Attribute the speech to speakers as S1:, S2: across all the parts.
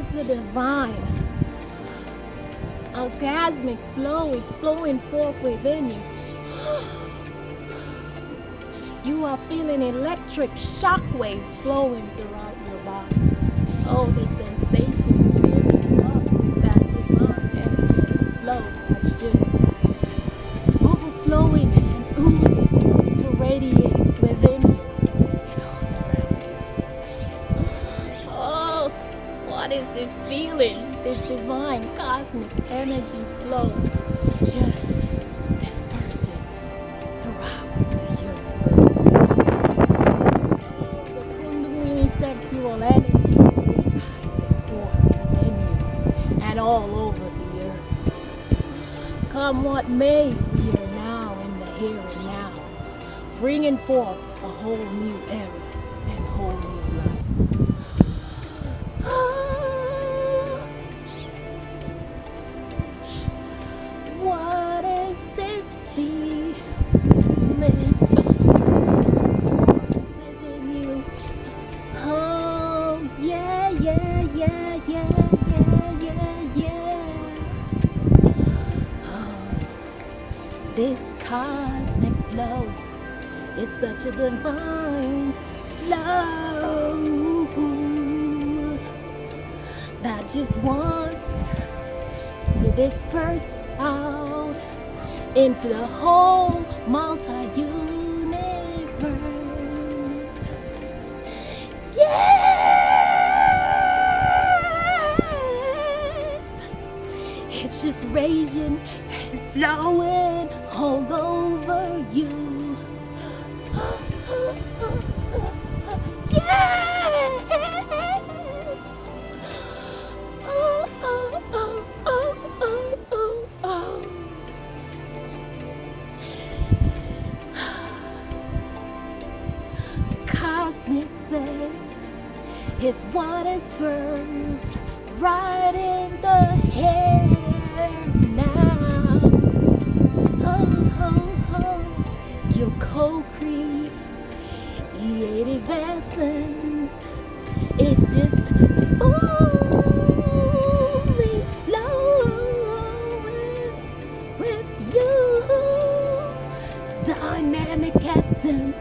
S1: as the divine, orgasmic flow is flowing forth within you. You are feeling electric shock waves flowing throughout your body. Oh, the sensations building up with that divine energetic flow that's just overflowing and oozing to radiate within you and all around you. Oh, what is this feeling? This divine cosmic energy flow just dispersing throughout the universe. The Kundalini sexual energy is rising forth within you and all over the earth. Come what may, we are now in the here and now, bringing forth a whole new era and whole new life. What is this feeling within you? Oh, yeah, yeah, yeah, yeah, yeah, yeah, yeah. Oh, this cosmic flow is such a divine flow that just wants to disperse out into the whole multi-universe. Yes! It's just raging and flowing all over you. Yes! Oh, oh, oh, oh, oh, oh, oh. Cosmic sex is what is birthed right in the hair now. Oh, oh, oh. Your co-creative essence is just fully flowing with you. Dynamic essence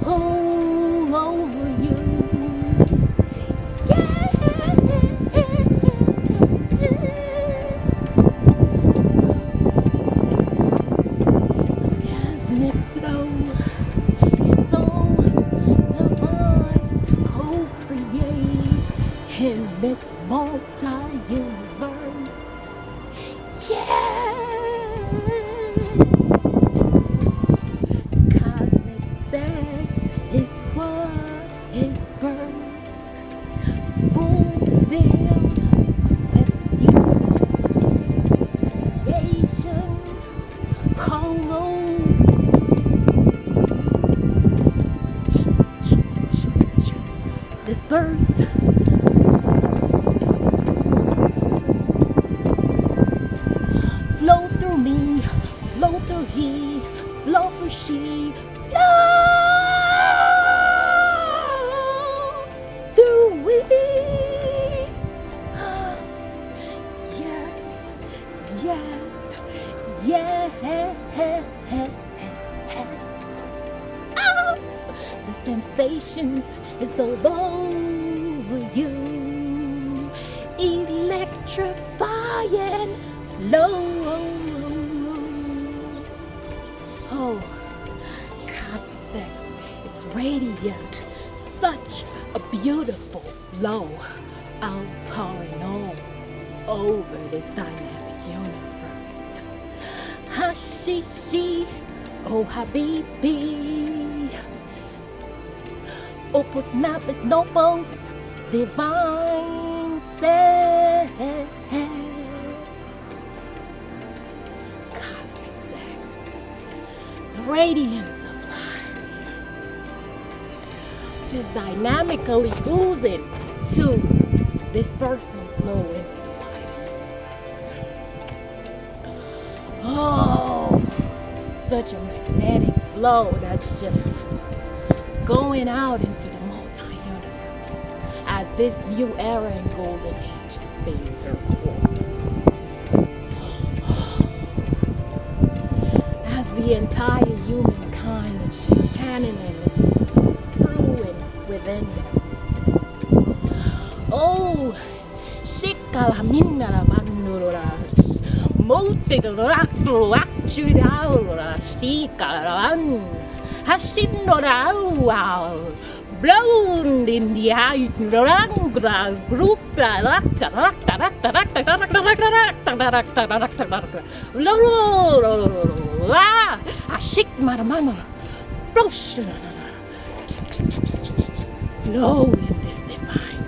S1: all over you. Yeah. This orgasmic flow is so divine to co-create in this multi-universe. Yeah. Cosmic sex is what is birthed, fulfilled with new creation. All over. Dispersed. Flow through me, flow through he, flow through she, flow through we. Yes, yes, yes. Oh, the sensations is all over you, electrifying flow. Oh, cosmic sex, it's radiant, such a beautiful flow, outpouring all over this dynamic universe. Hashishi, oh habibi, opus napis nopos, divine sex. Cosmic sex, the radiance of life, just dynamically oozing to disperse and flow into the wider universe. Oh, such a magnetic flow that's just going out into the multi-universe as This new era and golden age is being formed as the entire humankind is just channeling through and within them. Oh, shikalaminara banduras, multidoractudaura, shikalan, hashinora, blown in the eye, rangra, group, I shake my mano, flow in this divine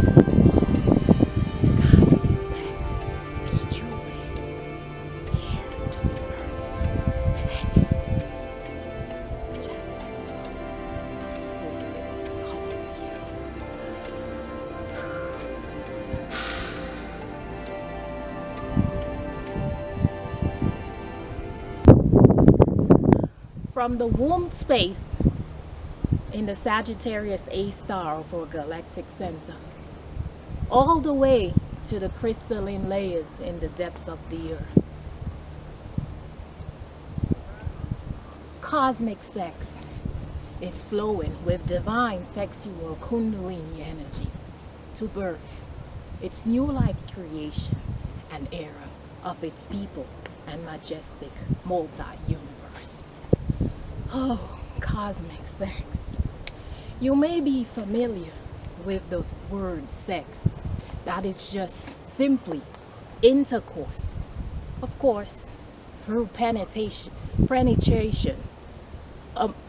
S1: universe. It's truly here to be birthed within you. Majestic flow is fully all of you. From the womb space in the Sagittarius A star of our galactic center, all the way to the crystalline layers in the depths of the earth. Cosmic sex is flowing with divine sexual kundalini energy to birth its new life creation and era of its people and majestic multi-universe. Oh, cosmic sex. You may be familiar with the word sex, that it's just simply intercourse. Of course, through penetration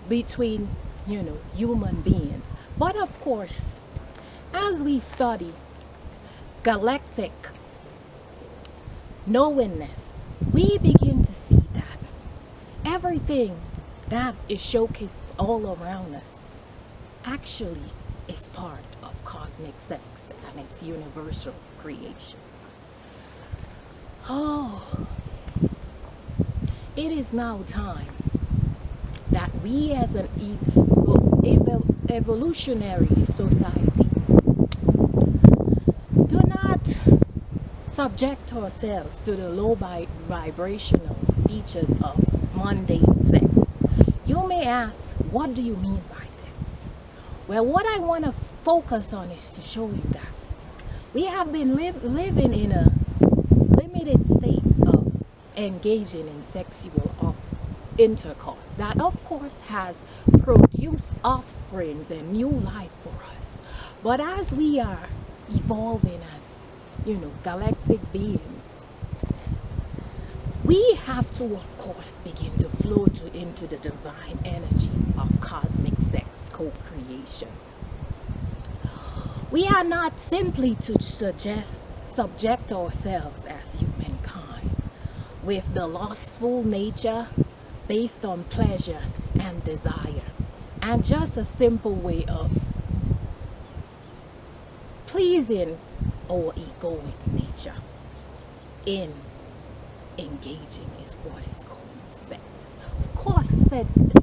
S1: between, human beings. But of course, as we study galactic knowingness, we begin to see that everything that is showcased all around us actually is part of cosmic sex and its universal creation. Oh, it is now time that we as an evolutionary society do not subject ourselves to the low vibrational features of mundane sex. You may ask, what do you mean by this? Well, what I want to focus on is to show you that we have been living in a limited state of engaging in sexual intercourse that of course has produced offsprings and new life for us. But as we are evolving as, galactic beings, we have to, of course, begin to flow into the divine energy of cosmic sex co-creation. We are not simply to subject ourselves as humankind with the lustful nature based on pleasure and desire, and just a simple way of pleasing our egoic nature in engaging is what is called sex. Of course, sex is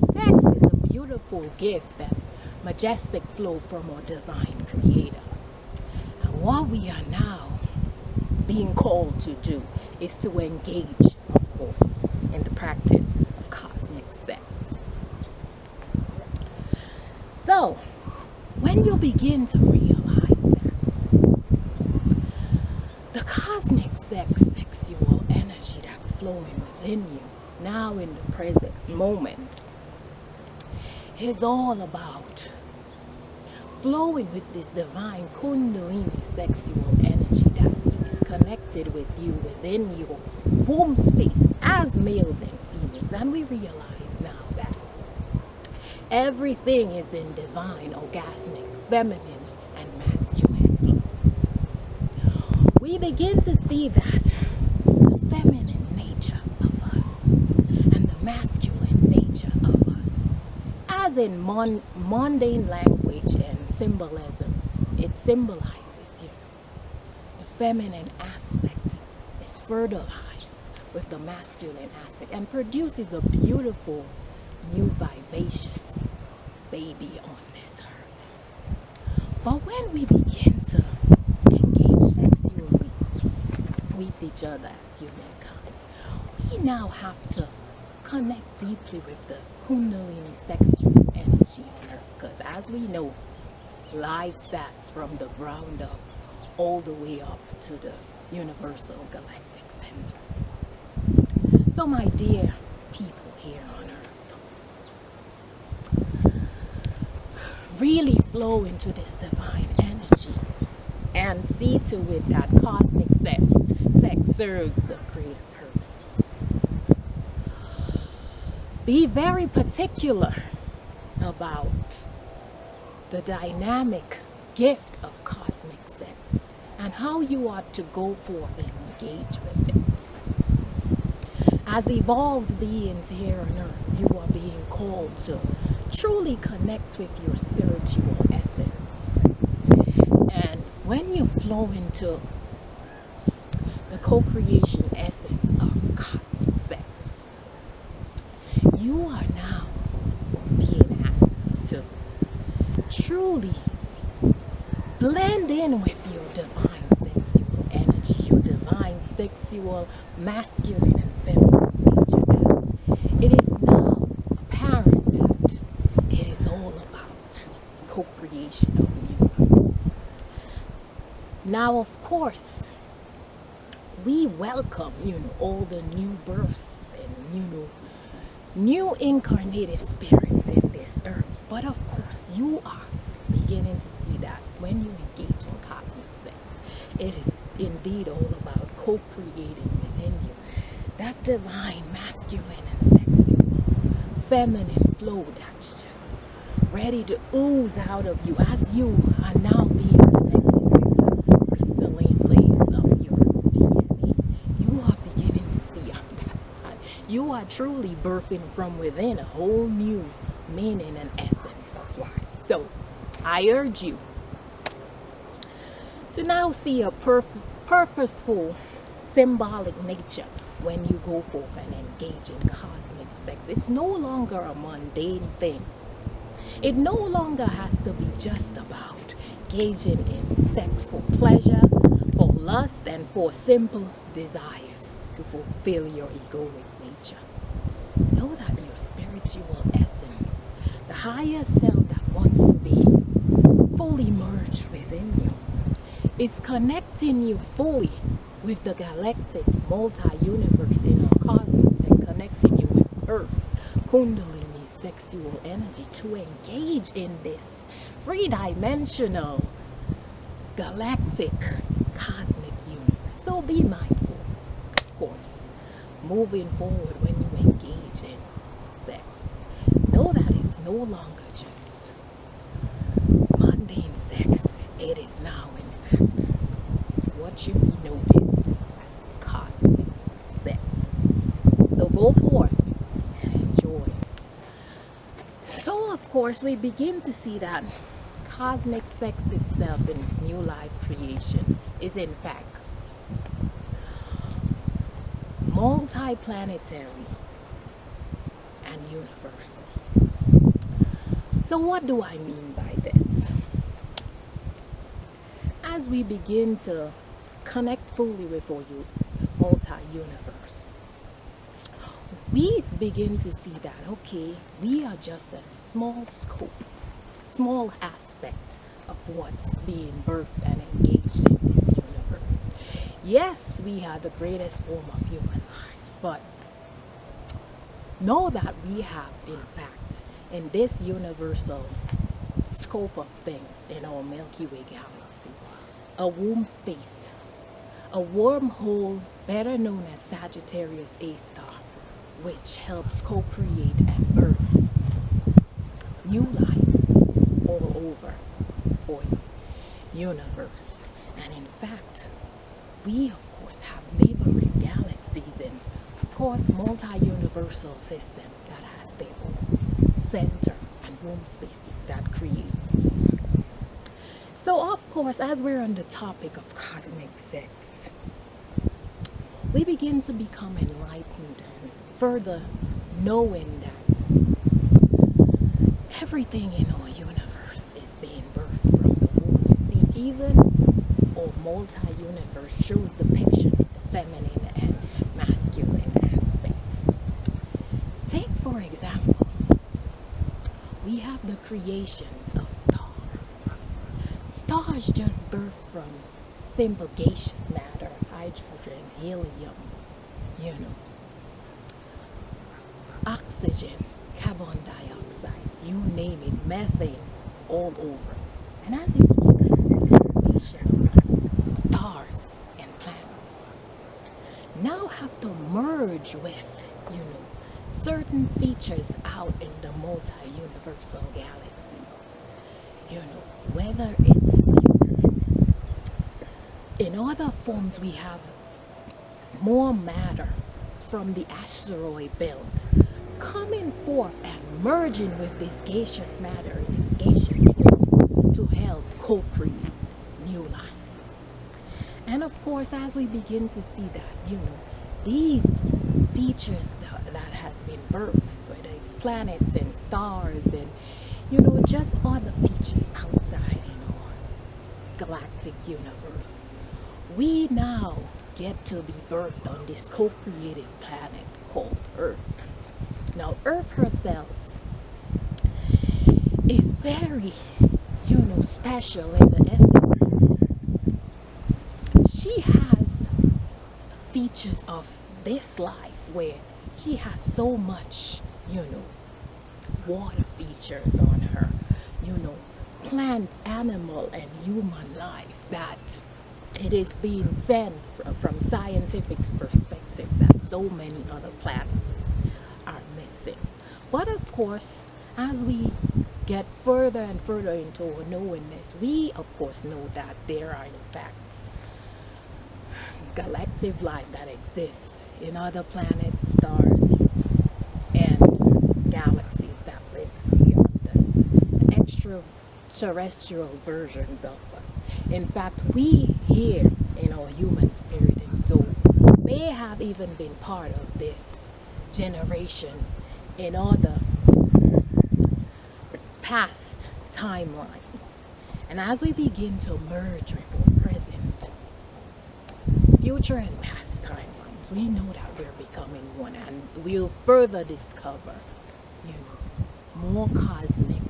S1: a beautiful gift and majestic flow from our divine creator. And what we are now being called to do is to engage, of course, in the practice of cosmic sex. So, when you begin to realize that the cosmic sexual energy that's flowing within you now in the present moment is all about flowing with this divine kundalini sexual energy that is connected with you within your womb space as males and females. And we realize now that everything is in divine, orgasmic, feminine, and masculine flow. We begin to see that the feminine nature of us and the masculine nature of us, as in mundane language and symbolism, it symbolizes, the feminine aspect is fertilized with the masculine aspect and produces a beautiful, new, vivacious baby on this earth. But when we begin to engage sexually with each other as humankind, we now have to connect deeply with the Kundalini sexual energy on earth. Because as we know, life starts from the ground up all the way up to the universal galactic center. So my dear people here on earth, really flow into this divine energy and see to it that cosmic sex serves a greater purpose. Be very particular about the dynamic gift of cosmic sex and how you ought to go forth and engage with it. As evolved beings here on earth, you are being called to truly connect with your spiritual essence. And when you flow into the co-creation essence of cosmic sex, you are now being asked to truly blend in with your divine sexual energy, your divine sexual masculine and feminine nature. It is now apparent that it is all about co-creation of new life. Now, of course, we welcome, all the new births and, new incarnative spirits in this earth. But of course, you are beginning to see that when you engage in cosmic sex, it is indeed all about co-creating within you that divine masculine and sexual feminine flow that's just ready to ooze out of you as you are now being connected with the crystalline layers of your DNA. You are beginning to see that you are truly birthing from within a whole new meaning and essence of life. So I urge you to now see a purposeful, symbolic nature when you go forth and engage in cosmic sex. It's no longer a mundane thing. It no longer has to be just about engaging in sex for pleasure, for lust, and for simple desires to fulfill your egoic nature. Know that your spiritual essence, the higher self that wants to be fully merged within you, is connecting you fully with the galactic multi-universe in our cosmos and connecting you with Earth's Kundalini sexual energy to engage in this three-dimensional galactic cosmic universe. So be mindful, of course, moving forward when you engage in sex. Know that it's no longer just mundane sex. It is now, in fact, what should be noticed as cosmic sex. So go forth and enjoy. So, of course, we begin to see that cosmic sex itself in its new life creation is, in fact, multi-planetary and universal. So what do I mean by this? As we begin to connect fully with our multi-universe, we begin to see that, okay, we are just a small scope, small aspect of what's being birthed and engaged in this universe. Yes, we are the greatest form of human life, but know that we have, in fact, in this universal scope of things in our Milky Way galaxy, a womb space, a wormhole better known as Sagittarius A star, which helps co-create and birth new life all over our universe. And in fact, we of course have neighboring galaxies and of course multi-universal system that has their own center and womb spaces that creates life. So of course, as we're on the topic of cosmic sex, we begin to become enlightened and further knowing that everything in our universe is being birthed from the womb even or multi-universe shows depiction of the feminine and masculine aspects. Take for example, we have the creations of stars. Stars just birth from simple gaseous matter, hydrogen, helium, oxygen, carbon dioxide, you name it, methane, all over. And as you begin to see the formation of stars and planets, now have to merge with, certain features out in the multi-universal galaxy. Whether it's in other forms, we have more matter from the asteroid belt coming forth and merging with this gaseous matter in its gaseous form to help co-create new life. And of course, as we begin to see that, these features that has been birthed, whether it's planets and stars and, just other features outside in our galactic universe, we now get to be birthed on this co-created planet called Earth. Now, Earth herself is very, special in the essence. She has features of this life where she has so much, water features on her, plant, animal, and human life that it is being sent from scientific perspective that so many other planets are missing. But of course, as we get further and further into our knowingness, we of course know that there are in fact galactic life that exists in other planets, stars, and galaxies that live beyond us, extraterrestrial versions of us. In fact, we here in our human spirit and soul may have even been part of this generations in other past timelines. And as we begin to merge with our present, future and past timelines, we know that we're becoming one, and we'll further discover more cosmic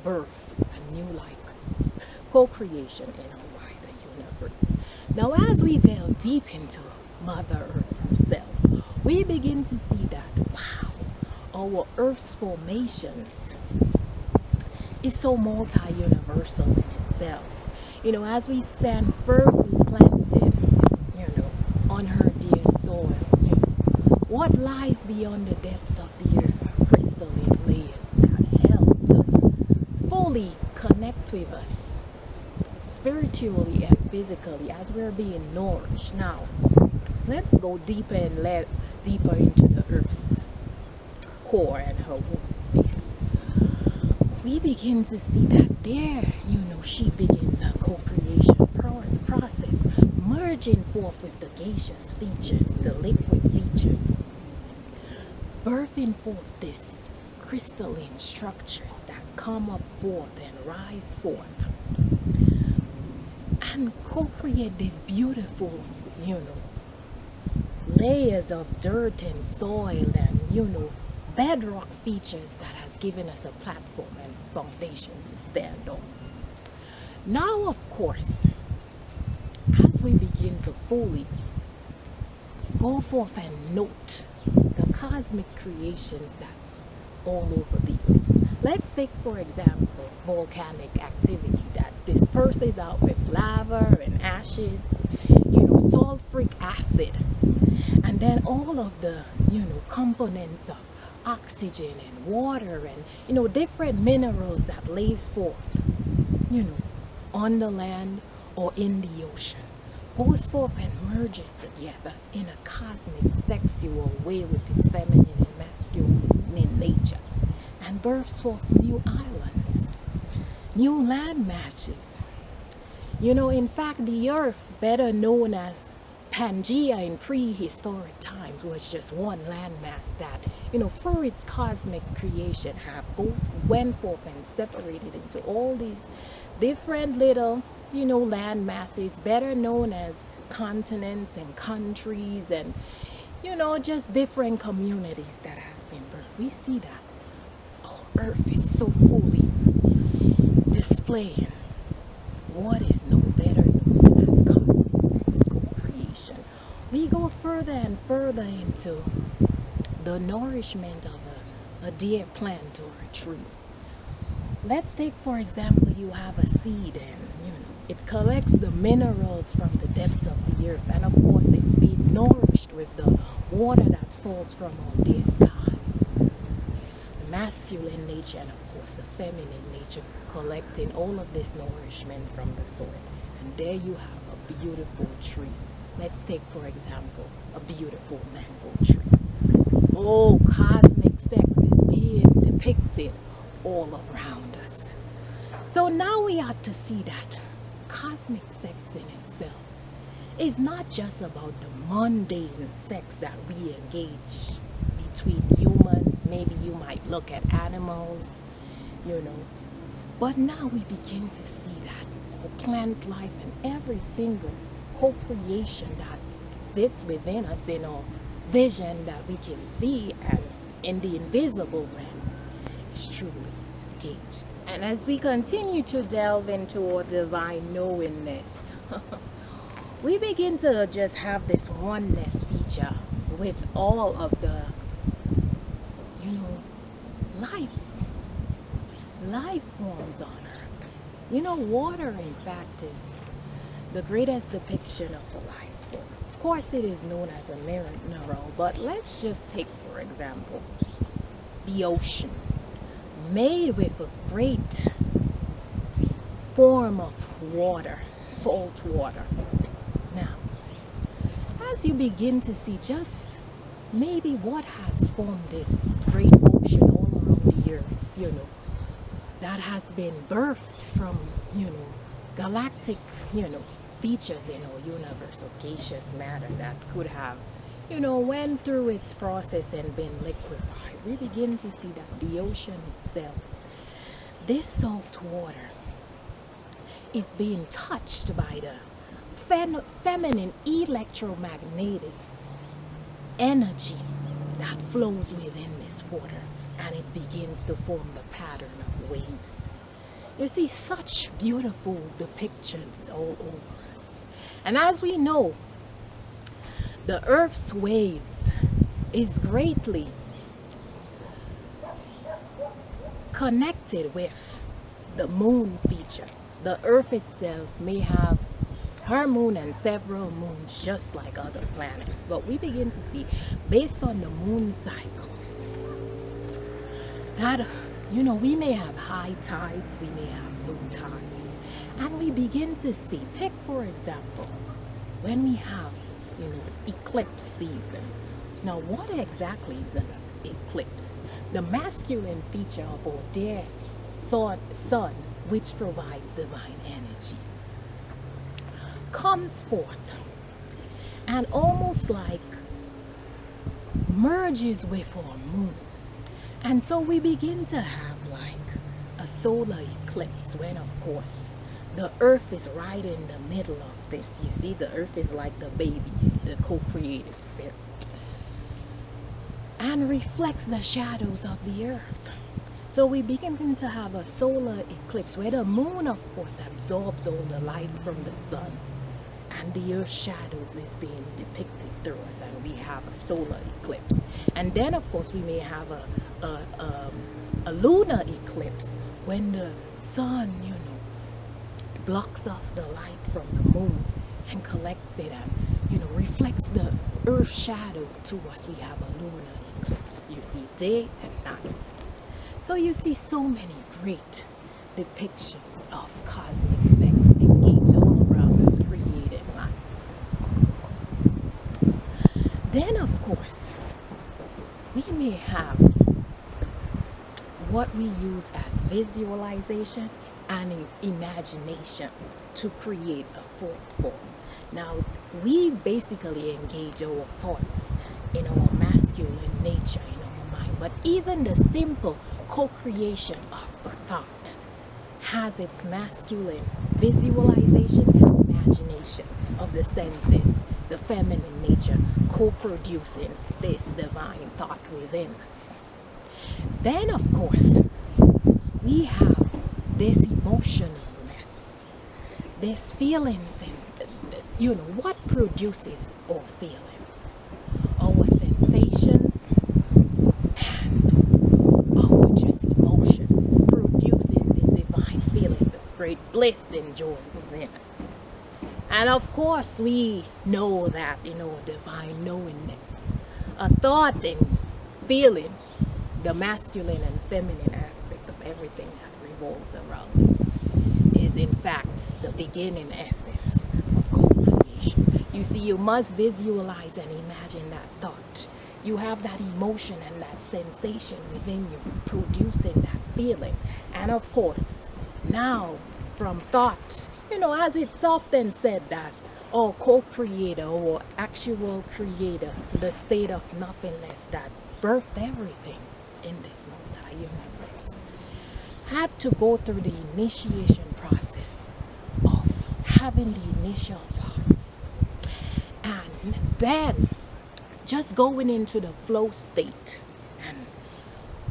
S1: birth and new life, co-creation in our wider universe. Now, as we delve deep into Mother Earth herself, we begin to see that, wow, our Earth's formations is so multi-universal in itself. As we stand firmly planted, on her dear soil, what lies beyond the depths of the earth are crystalline layers that help to fully connect with us spiritually and physically as we're being nourished. Now, let's go deeper and deeper into the earth's core and her womb space. We begin to see that there, she begins her co-creation process, merging forth with the gaseous features, the liquid features, birthing forth this crystalline structures that come up forth and rise forth and co-create this beautiful, layers of dirt and soil and, bedrock features that has given us a platform and foundation to stand on. Now, of course, as we begin to fully go forth and note the cosmic creations that's all over the earth. Let's take, for example, volcanic activity that disperses out with lava and ashes, sulfuric acid, and then all of the, components of oxygen and water and, different minerals that lays forth, on the land or in the ocean, goes forth and merges together in a cosmic sexual way with its feminine and masculine nature, and births forth new islands, new land matches. In fact, the earth, better known as Pangea in prehistoric times, was just one landmass that, through its cosmic creation went forth and separated into all these different little land masses, better known as continents and countries, and just different communities that has been birthed. We see that our earth is so fully displaying what is no better known as cosmic sex co-creation. We go further and further into the nourishment of a deer plant or a tree. Let's take, for example, you have a seed, and it collects the minerals from the depths of the earth, and of course it's being nourished with the water that falls from our dear skies. The masculine nature and of course the feminine nature collecting all of this nourishment from the soil. And there you have a beautiful tree. Let's take, for example, a beautiful mango tree. Oh, cosmic sex is being depicted all around us. So now we ought to see that cosmic sex in itself is not just about the mundane sex that we engage between humans. Maybe you might look at animals, but now we begin to see that our plant life and every single co-creation that exists within us in our vision that we can see and in the invisible realms is truly engaged. And as we continue to delve into our divine knowingness, we begin to just have this oneness feature with all of the, life forms on earth. Water, in fact, is the greatest depiction of a life form. Of course, it is known as a mineral, but let's just take, for example, the ocean, made with a great form of water, salt water. Now, as you begin to see just maybe what has formed this great ocean all around the earth, that has been birthed from, galactic, features in our universe of gaseous matter that could have, went through its process and been liquefied. We begin to see that the ocean itself, this salt water, is being touched by the feminine electromagnetic energy that flows within this water, and it begins to form the pattern of waves. You see such beautiful depictions all over us. And as we know, the earth's waves is greatly connected with the moon feature. The earth itself may have her moon and several moons just like other planets, but we begin to see, based on the moon cycles, that we may have high tides, we may have low tides, and we begin to see, take for example, when we have eclipse season. Now, what exactly is an eclipse? The masculine feature of our dear sun, which provides divine energy, comes forth and almost like merges with our moon. And so we begin to have like a solar eclipse when, of course, the earth is right in the middle of this. You see, the earth is like the baby, the co-creative spirit, and reflects the shadows of the earth. So we begin to have a solar eclipse where the moon, of course, absorbs all the light from the sun, and the earth's shadows is being depicted through us, and we have a solar eclipse. And then, of course, we may have a lunar eclipse when the sun, blocks off the light from the moon and collects it and, reflects the earth's shadow to us. We have a lunar eclipse, you see, day and night. So you see so many great depictions of cosmic sex engaged all around us, creating life. Then, of course, we may have what we use as visualization and imagination to create a thought form. Now, we basically engage our thoughts in our masculine nature, in our mind, but even the simple co-creation of a thought has its masculine visualization and imagination of the senses, the feminine nature co-producing this divine thought within us. Then, of course, we have this emotionalness, this feelings, and what produces our feelings, our sensations, and our just emotions, producing this divine feelings of great bliss and joy within us. And of course, we know that, divine knowingness, a thought and feeling, the masculine and feminine aspect of everything that revolves around us, is in fact the beginning essence of co-creation. You see, you must visualize and imagine that thought. You have that emotion and that sensation within you, producing that feeling. And of course, now from thought, as it's often said that our co-creator or actual creator, the state of nothingness that birthed everything in this multi-universe, had to go through the initiation process of having the initial thoughts and then just going into the flow state and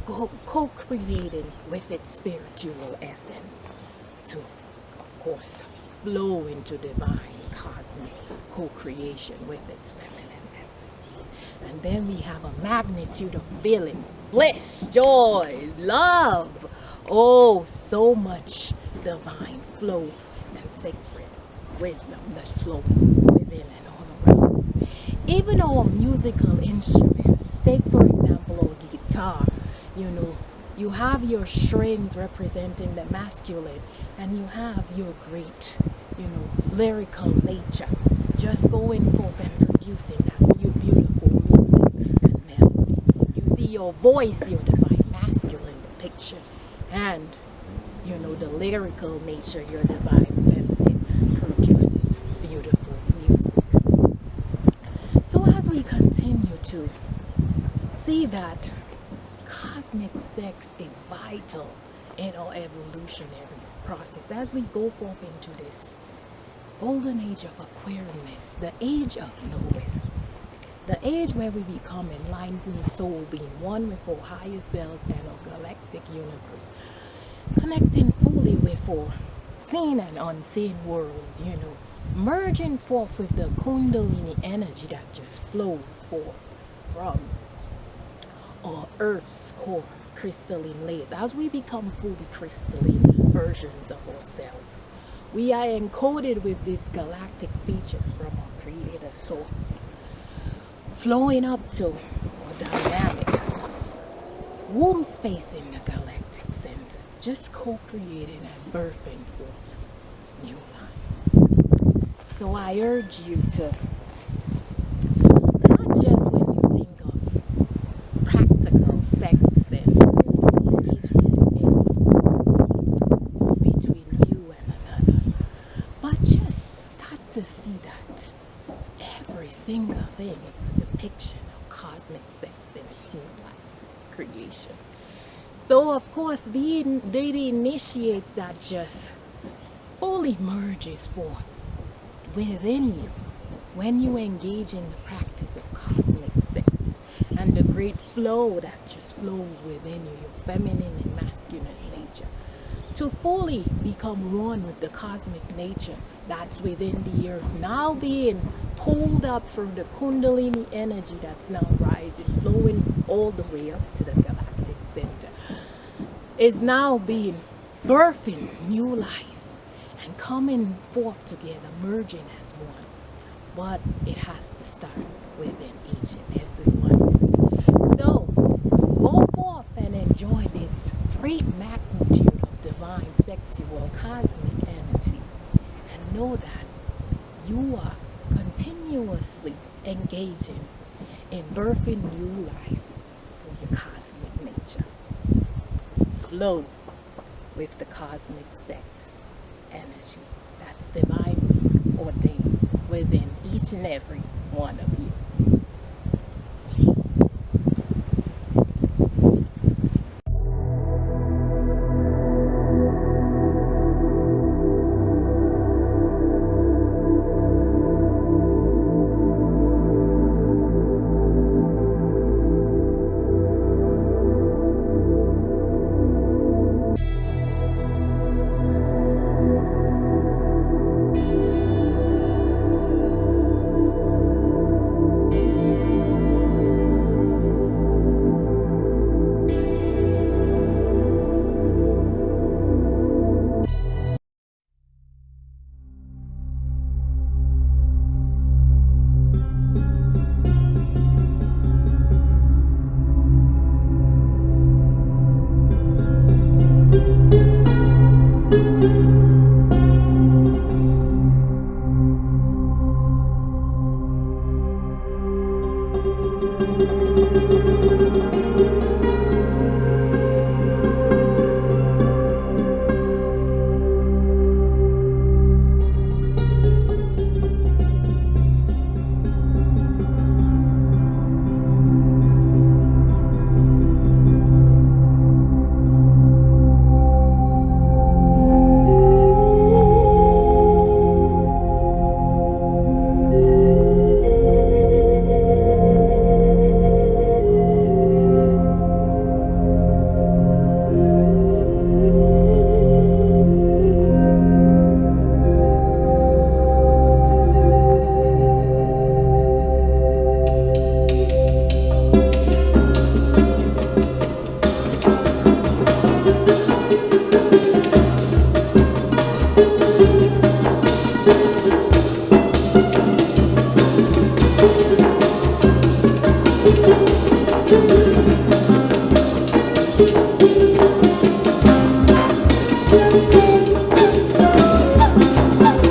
S1: co-creating with its spiritual essence to, of course, flow into divine cosmic co-creation with its feminine essence. And then we have a magnitude of feelings, bliss, joy, love, oh, so much divine flow and sacred wisdom that's flowing within and all around. Even our musical instruments, take for example our guitar, you have your strings representing the masculine, and you have your great, lyrical nature just going forth and producing that beautiful music and melody. You see your voice, your divine masculine, the picture, and, the lyrical nature, your divine feminine, produces beautiful music. So as we continue to see that cosmic sex is vital in our evolutionary process, as we go forth into this golden age of Aquarius, the age of knowing, the age where we become enlightened soul, being one with our higher selves and our galactic universe, connecting fully with our seen and unseen world, merging forth with the Kundalini energy that just flows forth from our Earth's core crystalline layers. As we become fully crystalline versions of ourselves, we are encoded with these galactic features from our creator source, flowing up to our dynamic womb space in the galactic center, just co-creating and birthing forth new life. So I urge you to, not just when you think of practical sex and engagement between you and another, but just start to see that every single thing is a depiction of cosmic sex in its new life creation. So of course, the initiates that just fully merges forth within you when you engage in the practice of cosmic sex, and the great flow that just flows within you, your feminine and masculine nature, to fully become one with the cosmic nature that's within the earth, now being pulled up from the Kundalini energy that's now rising, flowing all the way up to the galactic center, is now being birthing new life and coming forth together, merging as one. But it has to start within each and every one of us. So go forth and enjoy this great magnitude of divine sexual cosmic energy, and know that you are continuously engaging in birthing new life for your cosmic nature. Flow with the cosmic sex energy that's divinely ordained within each and every one of you.